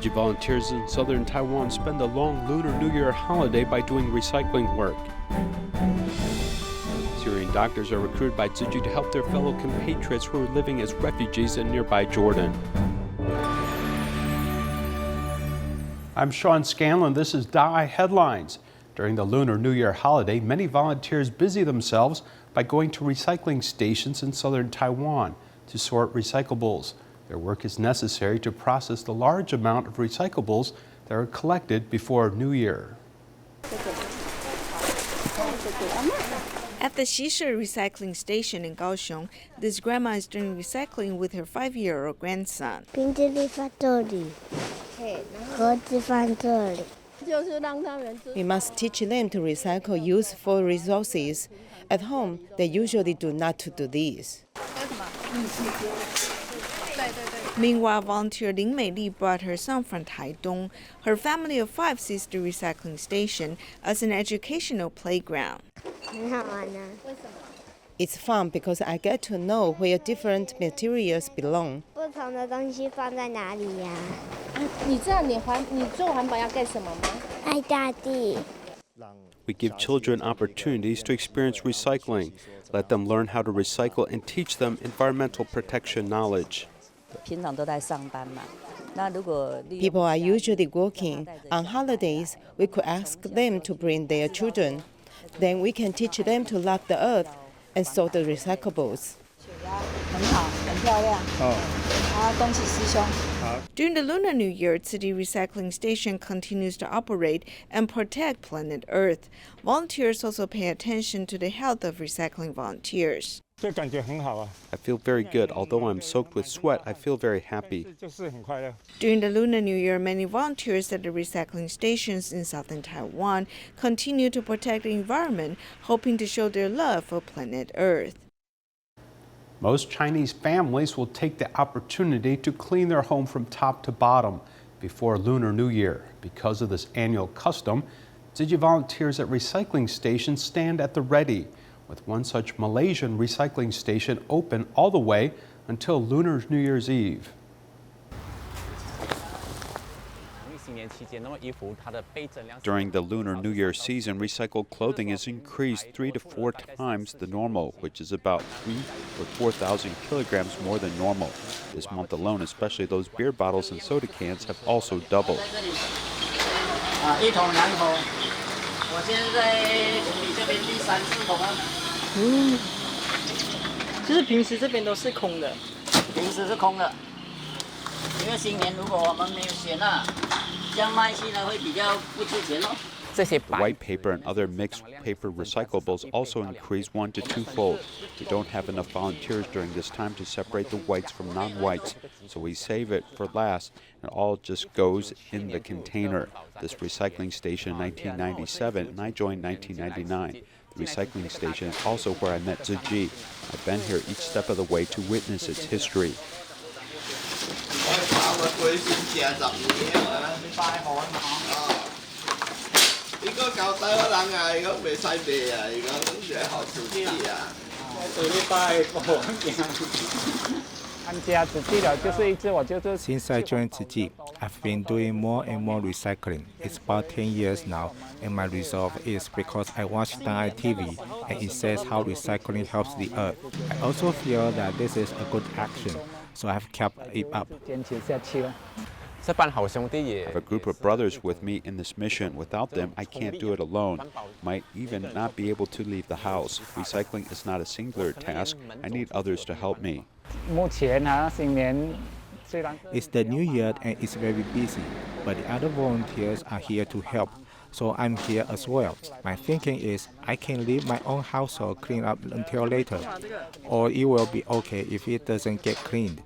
Tzu Chi volunteers in southern Taiwan spend the long Lunar New Year holiday by doing recycling work. Syrian doctors are recruited by Tzu Chi to help their fellow compatriots who are living as refugees in nearby Jordan. I'm Sean Scanlan. This is DaAi Headlines. During the Lunar New Year holiday, many volunteers busy themselves by going to recycling stations in southern Taiwan to sort recyclables. Their work is necessary to process the large amount of recyclables that are collected before New Year. At the Xishe recycling station in Kaohsiung, this grandma is doing recycling with her 5-year-old grandson. We must teach them to recycle useful resources. At home, they usually do not do this. Meanwhile, volunteer Lin Meili brought her son from Taidong. Her family of 5 sees the recycling station as an educational playground. It's fun because I get to know where different materials belong. We give children opportunities to experience recycling, let them learn how to recycle, and teach them environmental protection knowledge. People are usually working. On holidays, we could ask them to bring their children. Then we can teach them to love the earth and sort the recyclables. During the Lunar New Year, Tzu Chi recycling station continues to operate and protect planet Earth. Volunteers also pay attention to the health of recycling volunteers. I feel very good. Although I'm soaked with sweat, I feel very happy. During the Lunar New Year, many volunteers at the recycling stations in southern Taiwan continue to protect the environment, hoping to show their love for planet Earth. Most Chinese families will take the opportunity to clean their home from top to bottom before Lunar New Year. Because of this annual custom, Tzu Chi volunteers at recycling stations stand at the ready, with one such Malaysian recycling station open all the way until Lunar New Year's Eve. During the Lunar New Year season, recycled clothing is increased 3 to 4 times the normal, which is about 3,000 or 4,000 kilograms more than normal. This month alone, especially those beer bottles and soda cans have also doubled. 就是平时这边都是空的，平时是空的，因为新年如果我们没有选啊，这样卖去呢会比较不值钱哦。 White paper and other mixed paper recyclables also increase 1 to 2-fold. We don't have enough volunteers during this time to separate the whites from non-whites, so we save it for last, and all just goes in the container. This recycling station in 1997, and I joined 1999. The recycling station is also where I met Tzu Chi. I've been here each step of the way to witness its history. Since I joined Tzu Chi, I've been doing more and more recycling. It's about 10 years now, and my resolve is because I watch DaAi TV and it says how recycling helps the earth. I also feel that this is a good action, so I've kept it up. I have a group of brothers with me in this mission. Without them, I can't do it alone. Might even not be able to leave the house. Recycling is not a singular task. I need others to help me. It's the new year and it's very busy, but the other volunteers are here to help, so I'm here as well. My thinking is I can leave my own household clean up until later, or it will be okay if it doesn't get cleaned.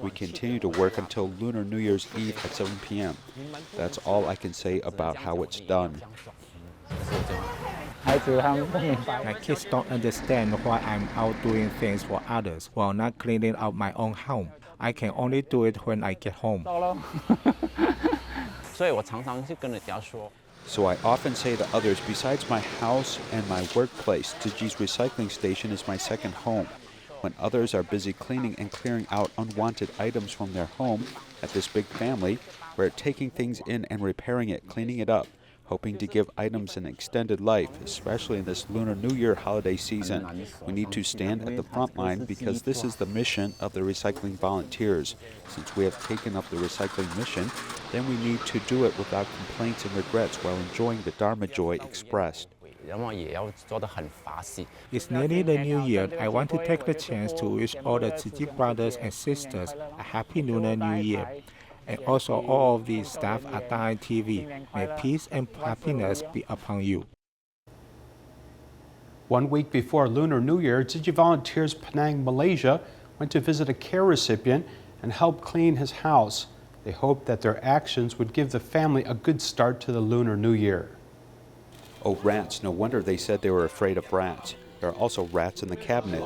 We continue to work until Lunar New Year's Eve at 7 p.m. That's all I can say about how it's done. My kids don't understand why I'm out doing things for others while not cleaning up my own home. I can only do it when I get home. So I often say to others, besides my house and my workplace, Tzu Chi's recycling station is my second home. When others are busy cleaning and clearing out unwanted items from their home, at this big family, we're taking things in and repairing it, cleaning it up, hoping to give items an extended life, especially in this Lunar New Year holiday season. We need to stand at the front line because this is the mission of the recycling volunteers. Since we have taken up the recycling mission, then we need to do it without complaints and regrets while enjoying the Dharma joy expressed. It's nearly the New Year. I want to take the chance to wish all the Tzu Chi brothers and sisters a happy Lunar New Year. And also all of the staff at DaAi TV. May peace and happiness be upon you. 1 week before Lunar New Year, Tzu Chi volunteers Penang, Malaysia, went to visit a care recipient and help clean his house. They hoped that their actions would give the family a good start to the Lunar New Year. Oh, rats. No wonder they said they were afraid of rats. There are also rats in the cabinet.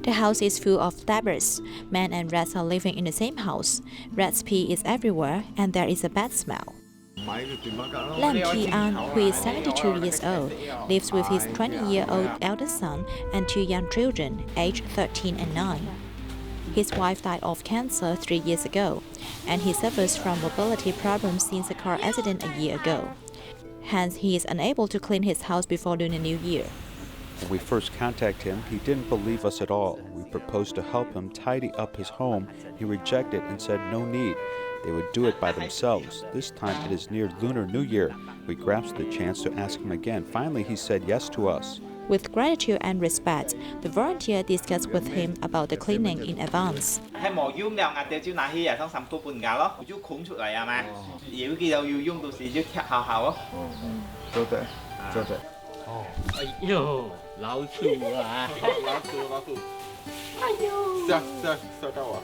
The house is full of debris. Man and rats are living in the same house. Rats' pee is everywhere, and there is a bad smell. Lam Ki-an, who is 72 years old, lives with his 20-year-old eldest son and 2 young children, aged 13 and 9. His wife died of cancer 3 years ago, and he suffers from mobility problems since a car accident a year ago. Hence, he is unable to clean his house before Lunar New Year. When we first contacted him, he didn't believe us at all. We proposed to help him tidy up his home. He rejected and said no need. They would do it by themselves. This time it is near Lunar New Year. We grasped the chance to ask him again. Finally, he said yes to us. With gratitude and respect, the volunteer discussed with him about the cleaning in advance.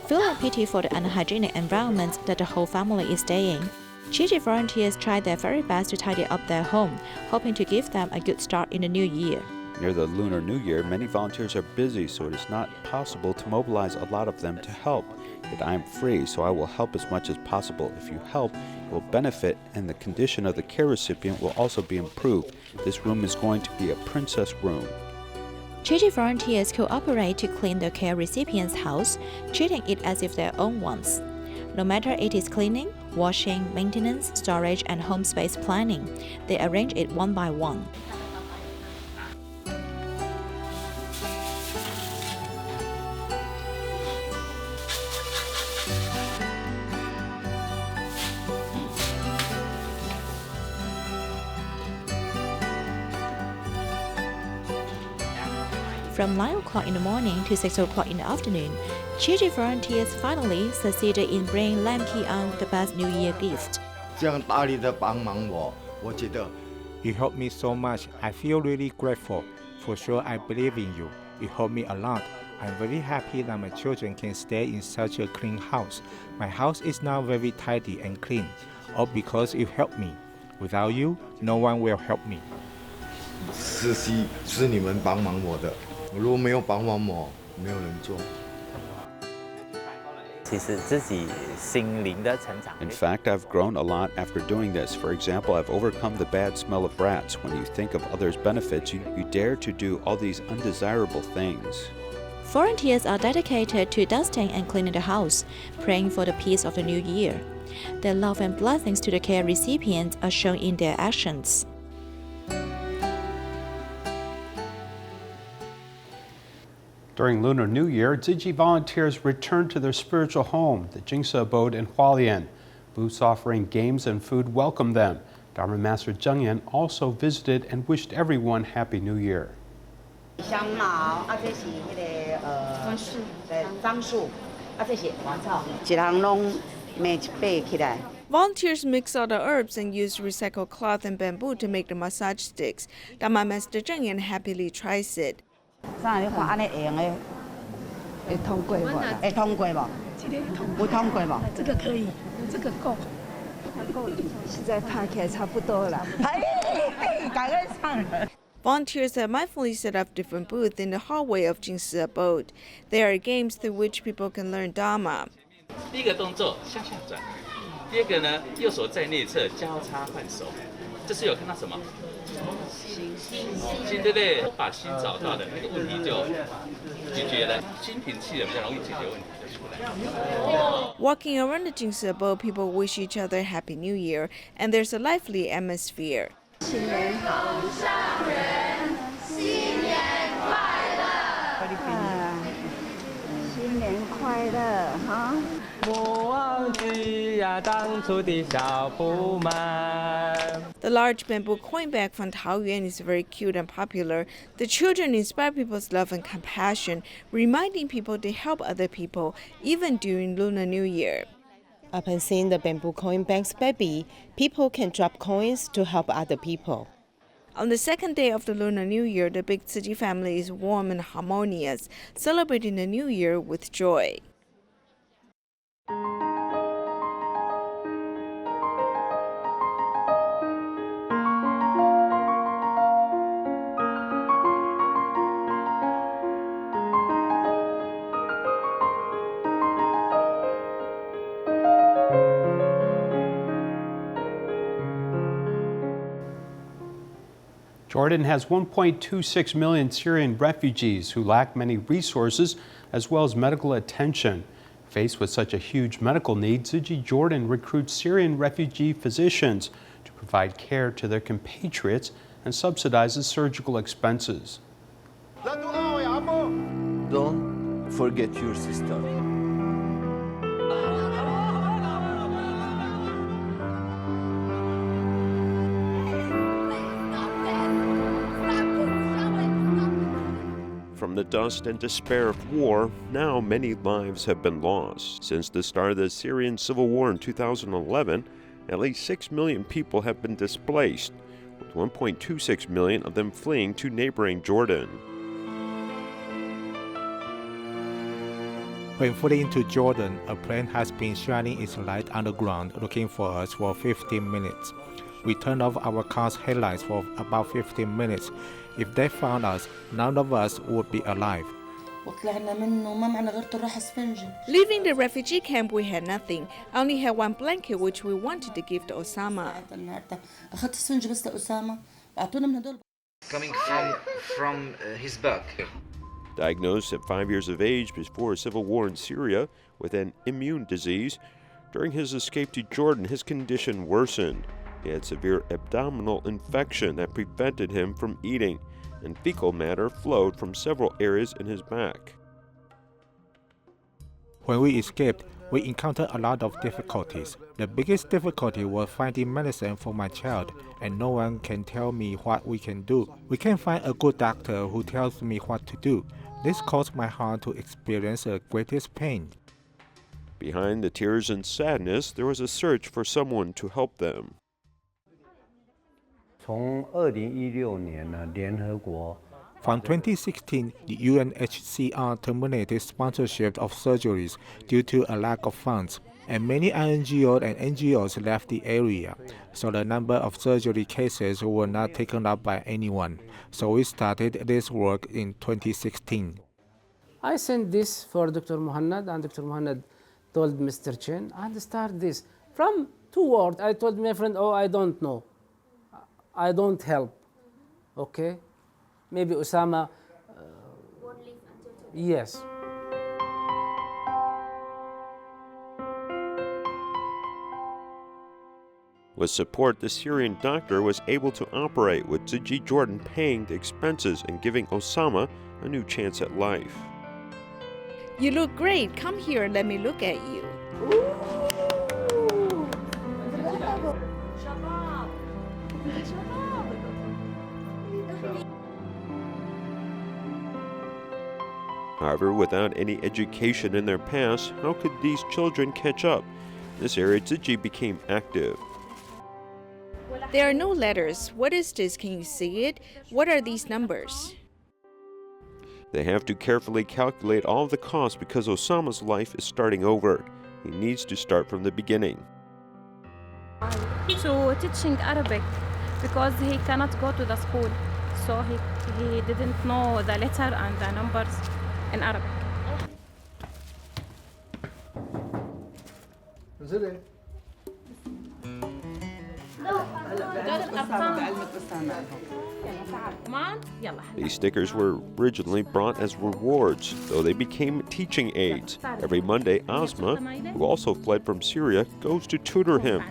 Feeling pity for the unhygienic environment that the whole family is staying, Tzu Chi volunteers try their very best to tidy up their home, hoping to give them a good start in the new year. Near the Lunar New Year, many volunteers are busy, so it is not possible to mobilize a lot of them to help. Yet I am free, so I will help as much as possible. If you help, it will benefit, and the condition of the care recipient will also be improved. This room is going to be a princess room. Tzu Chi volunteers cooperate to clean the care recipient's house, treating it as if their own ones. No matter it is cleaning, washing, maintenance, storage, and home space planning, they arrange it one by one. From 9 o'clock in the morning to 6 o'clock in the afternoon, Tzu Chi volunteers finally succeeded in bringing Lam Ki-an the best New Year gift. You helped me so much. I feel really grateful. For sure, I believe in you. You helped me a lot. I'm very happy that my children can stay in such a clean house. My house is now very tidy and clean, all because you helped me. Without you, no one will help me. 是你们帮忙我的，如果没有帮忙我，没有人做。 In fact, I've grown a lot after doing this. For example, I've overcome the bad smell of rats. When you think of others' benefits, you dare to do all these undesirable things. Volunteers are dedicated to dusting and cleaning the house, praying for the peace of the new year. Their love and blessings to the care recipients are shown in their actions. During Lunar New Year, Tzu Chi volunteers returned to their spiritual home, the Jingsa abode in Hualien. Booths offering games and food welcomed them. Dharma Master Zheng Yan also visited and wished everyone Happy New Year. Volunteers mix all the herbs and use recycled cloth and bamboo to make the massage sticks. Dharma Master Zheng Yan happily tries it. Volunteers have mindfully set up different booths in the hallway of Jingsi abode. There are games through which people can learn Dharma. 第一个动作向下转，第二个呢，右手在内侧交叉换手，这是有看到什么？心，对不对？把心找到的那个问题就解决了，心平气和比较容易解决问题就出来。Walking around the Jingse boat, people wish each other Happy New Year, and there's a lively atmosphere. 新年好，上人，新年快乐！新年快乐哈！莫忘记呀，当初的小不满。 The large bamboo coin bag from Taoyuan is very cute and popular. The children inspire people's love and compassion, reminding people to help other people, even during Lunar New Year. Upon seeing the bamboo coin bank's baby, people can drop coins to help other people. On the second day of the Lunar New Year, the big Tzu Chi family is warm and harmonious, celebrating the New Year with joy. Jordan has 1.26 million Syrian refugees who lack many resources as well as medical attention. Faced with such a huge medical need, Tzu Chi Jordan recruits Syrian refugee physicians to provide care to their compatriots and subsidizes surgical expenses. Don't forget your sister. From the dust and despair of war, now many lives have been lost. Since the start of the Syrian civil war in 2011, at least 6 million people have been displaced, with 1.26 million of them fleeing to neighboring Jordan. When fleeing to Jordan, a plane has been shining its light on the ground looking for us for 15 minutes. We turned off our car's headlights for about 15 minutes. If they found us, none of us would be alive. Leaving the refugee camp, we had nothing. I only had one blanket which we wanted to give to Osama. Coming from his back. Diagnosed at 5 years of age before a civil war in Syria with an immune disease, during his escape to Jordan, his condition worsened. He had severe abdominal infection that prevented him from eating, and fecal matter flowed from several areas in his back. When we escaped, we encountered a lot of difficulties. The biggest difficulty was finding medicine for my child, and no one can tell me what we can do. We can't find a good doctor who tells me what to do. This caused my heart to experience the greatest pain. Behind the tears and sadness, there was a search for someone to help them. From 2016, the UNHCR terminated sponsorship of surgeries due to a lack of funds, and many NGOs and NGOs left the area, so the number of surgery cases were not taken up by anyone. So we started this work in 2016. I sent this for Dr. Muhammad, and Dr. Muhammad told Mr. Chen, and start this. From 2 words, I told my friend, oh, I don't know. I don't help. Okay? Maybe Osama. Yes. With support, the Syrian doctor was able to operate, with Tzu Chi Jordan paying the expenses and giving Osama a new chance at life. You look great. Come here, let me look at you. However, without any education in their past, how could these children catch up? In this area, Tzu Chi became active. There are no letters. What is this? Can you see it? What are these numbers? They have to carefully calculate all of the costs because Osama's life is starting over. He needs to start from the beginning. To teaching Arabic because he cannot go to the school, so he didn't know the letter and the numbers in Arabic. These stickers were originally brought as rewards, though they became teaching aids. Every Monday, Asma, who also fled from Syria, goes to tutor him,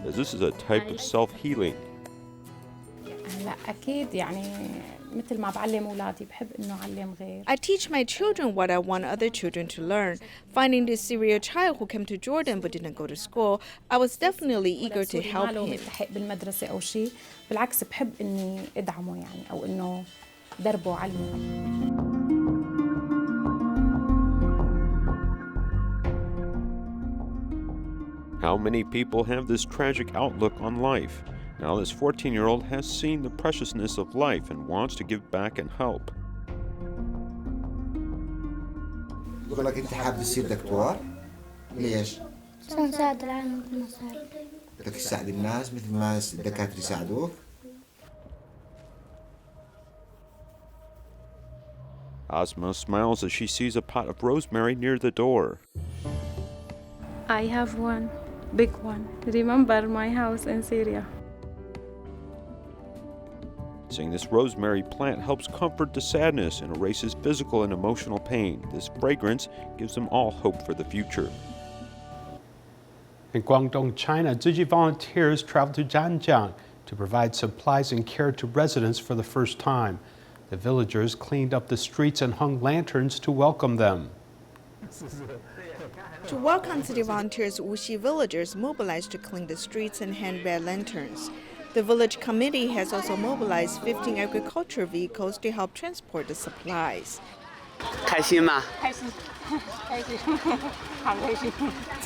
as this is a type of self-healing. I teach my children what I want other children to learn. Finding this Syrian child who came to Jordan but didn't go to school, I was definitely eager to help him. How many people have this tragic outlook on life? Now this 14-year-old has seen the preciousness of life and wants to give back and help. يقول لك أنت حابب تصير دكتور؟ ليش؟ عشان نساعد العالم مثل ما صار. بدك تساعد الناس مثل ما الدكاترة يساعدوك؟ Asma smiles as she sees a pot of rosemary near the door. I have one, big one. Remember my house in Syria. Seeing this rosemary plant helps comfort the sadness and erases physical and emotional pain. This fragrance gives them all hope for the future. In Guangdong, China, Tzu Chi volunteers traveled to Zhanjiang to provide supplies and care to residents for the first time. The villagers cleaned up the streets and hung lanterns to welcome them. To welcome city volunteers, Wuxi villagers mobilized to clean the streets and hang red lanterns. The village committee has also mobilized 15 agriculture vehicles to help transport the supplies. Tzu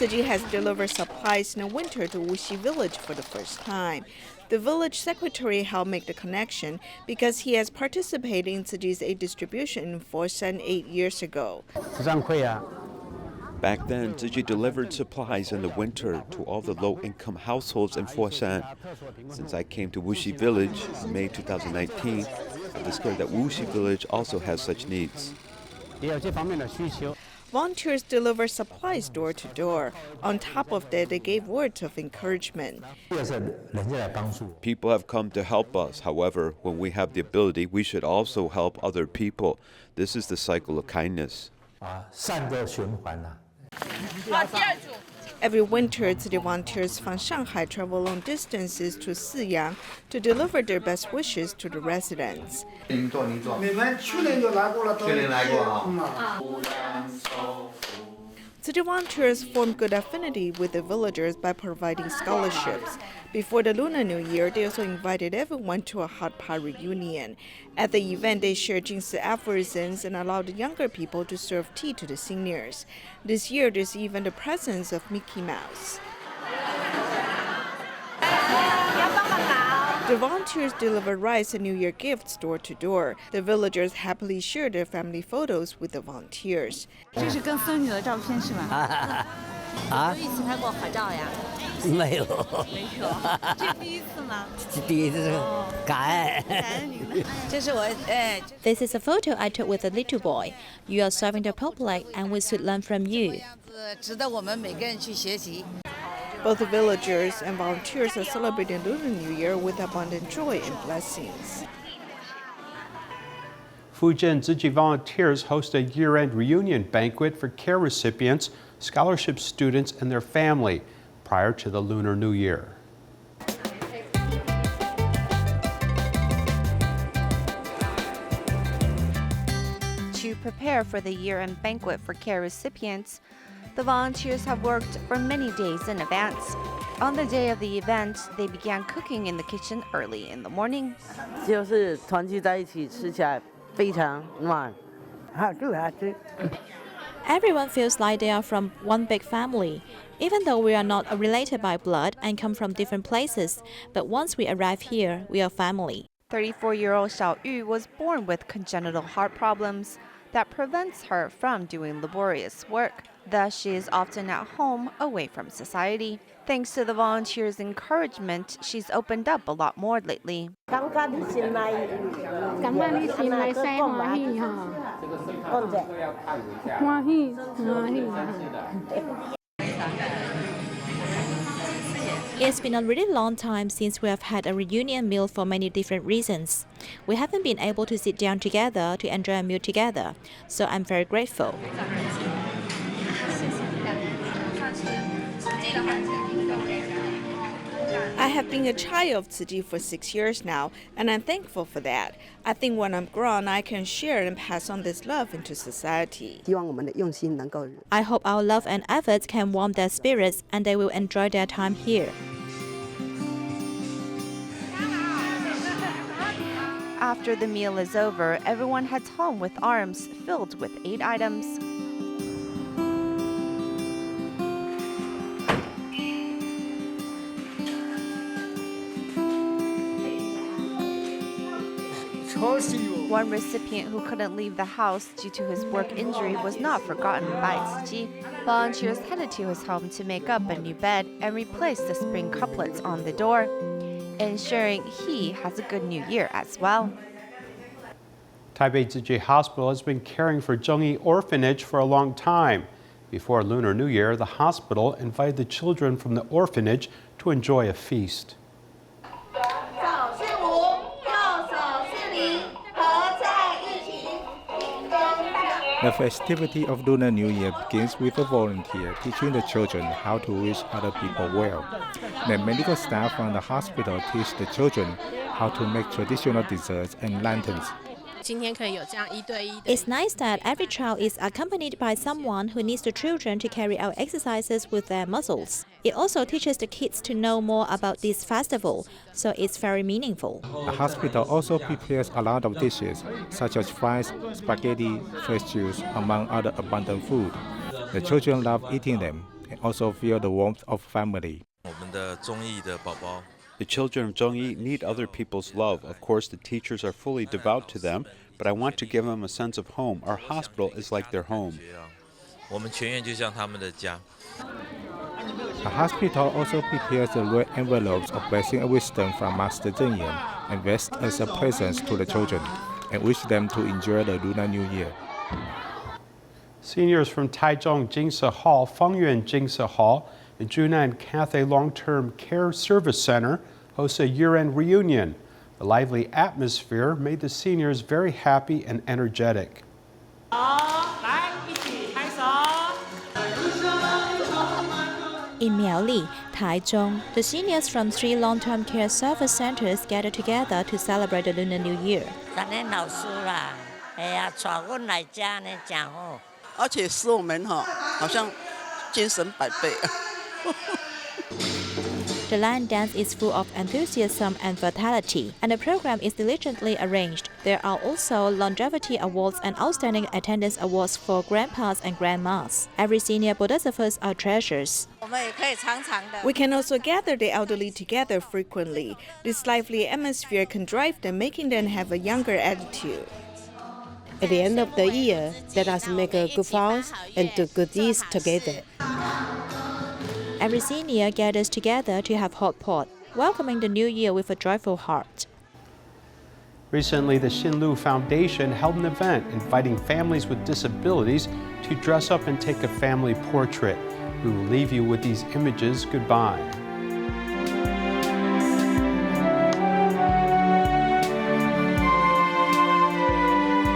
Chi has delivered supplies in the winter to Wuxi village for the first time. The village secretary helped make the connection because he has participated in Tzu Chi's aid distribution in Foshan 8 years ago. Back then, Tzu Chi delivered supplies in the winter to all the low-income households in Foshan. Since I came to Wuxi Village in May 2019, I discovered that Wuxi Village also has such needs. Volunteers deliver supplies door to door. On top of that, they gave words of encouragement. People have come to help us. However, when we have the ability, we should also help other people. This is the cycle of kindness. Every winter, city volunteers from Shanghai travel long distances to Syrian to deliver their best wishes to the residents. City volunteers form good affinity with the villagers by providing scholarships. Before the Lunar New Year, they also invited everyone to a hot pot reunion. At the event, they shared Jingsi aphorisms and allowed younger people to serve tea to the seniors. This year, there's even the presence of Mickey Mouse. The volunteers deliver rice and New Year gifts door to door. The villagers happily share their family photos with the volunteers. This is a photo I took with a little boy. You are serving the public and we should learn from you. Both the villagers and volunteers are celebrating Lunar New Year with abundant joy and blessings. Fujian Tzu Chi volunteers host a year-end reunion banquet for care recipients, scholarship students, and their family prior to the Lunar New Year. To prepare for the year-end banquet for care recipients, the volunteers have worked for many days in advance. On the day of the event, they began cooking in the kitchen early in the morning. Everyone feels like they are from one big family, even though we are not related by blood and come from different places. But once we arrive here, we are family. 34-year-old Xiao Yu was born with congenital heart problems that prevents her from doing laborious work. Thus, she is often at home, away from society. Thanks to the volunteers' encouragement, she's opened up a lot more lately. It's been a really long time since we have had a reunion meal for many different reasons. We haven't been able to sit down together to enjoy a meal together, so I'm very grateful. I have been a child of Tzu Chi for 6 years now, and I'm thankful for that. I think when I'm grown, I can share and pass on this love into society. I hope our love and efforts can warm their spirits and they will enjoy their time here. After the meal is over, everyone heads home with arms filled with 8 items. One recipient who couldn't leave the house due to his work injury was not forgotten by Tzu Chi. Volunteers headed to his home to make up a new bed and replace the spring couplets on the door, ensuring he has a good new year as well. Taipei Tzu Chi Hospital has been caring for Zhengyi Orphanage for a long time. Before Lunar New Year, the hospital invited the children from the orphanage to enjoy a feast. The festivity of Lunar New Year begins with a volunteer teaching the children how to wish other people well. The medical staff from the hospital teach the children how to make traditional desserts and lanterns. It's nice that every child is accompanied by someone who needs the children to carry out exercises with their muscles. It also teaches the kids to know more about this festival, so it's very meaningful. The hospital also prepares a lot of dishes, such as fries, spaghetti, fresh juice, among other abundant food. The children love eating them and also feel the warmth of family. The children of Zhengyi need other people's love. Of course, the teachers are fully devout to them, but I want to give them a sense of home. Our hospital is like their home. The hospital also prepares the red envelopes of blessing and wisdom from Master Zheng Yan and vests as a present to the children and wish them to enjoy the Lunar New Year. Seniors from Taichung Jingse Hall, Fengyuan Jingse Hall, and Junan Cathay Long-Term Care Service Center hosts a year-end reunion. The lively atmosphere made the seniors very happy and energetic. In Miaoli, Taichung, the seniors from 3 long-term care service centers gathered together to celebrate the Lunar New Year. The line dance is full of enthusiasm and vitality, and the program is diligently arranged. There are also longevity awards and outstanding attendance awards for grandpas and grandmas. Every senior Bodhisattvas are treasures. We can also gather the elderly together frequently. This lively atmosphere can drive them, making them have a younger attitude. At the end of the year, let us make a good vows and do good deeds together. Every senior gathers together to have hot pot, welcoming the new year with a joyful heart. Recently, the Xinlu Foundation held an event inviting families with disabilities to dress up and take a family portrait. We will leave you with these images. Goodbye.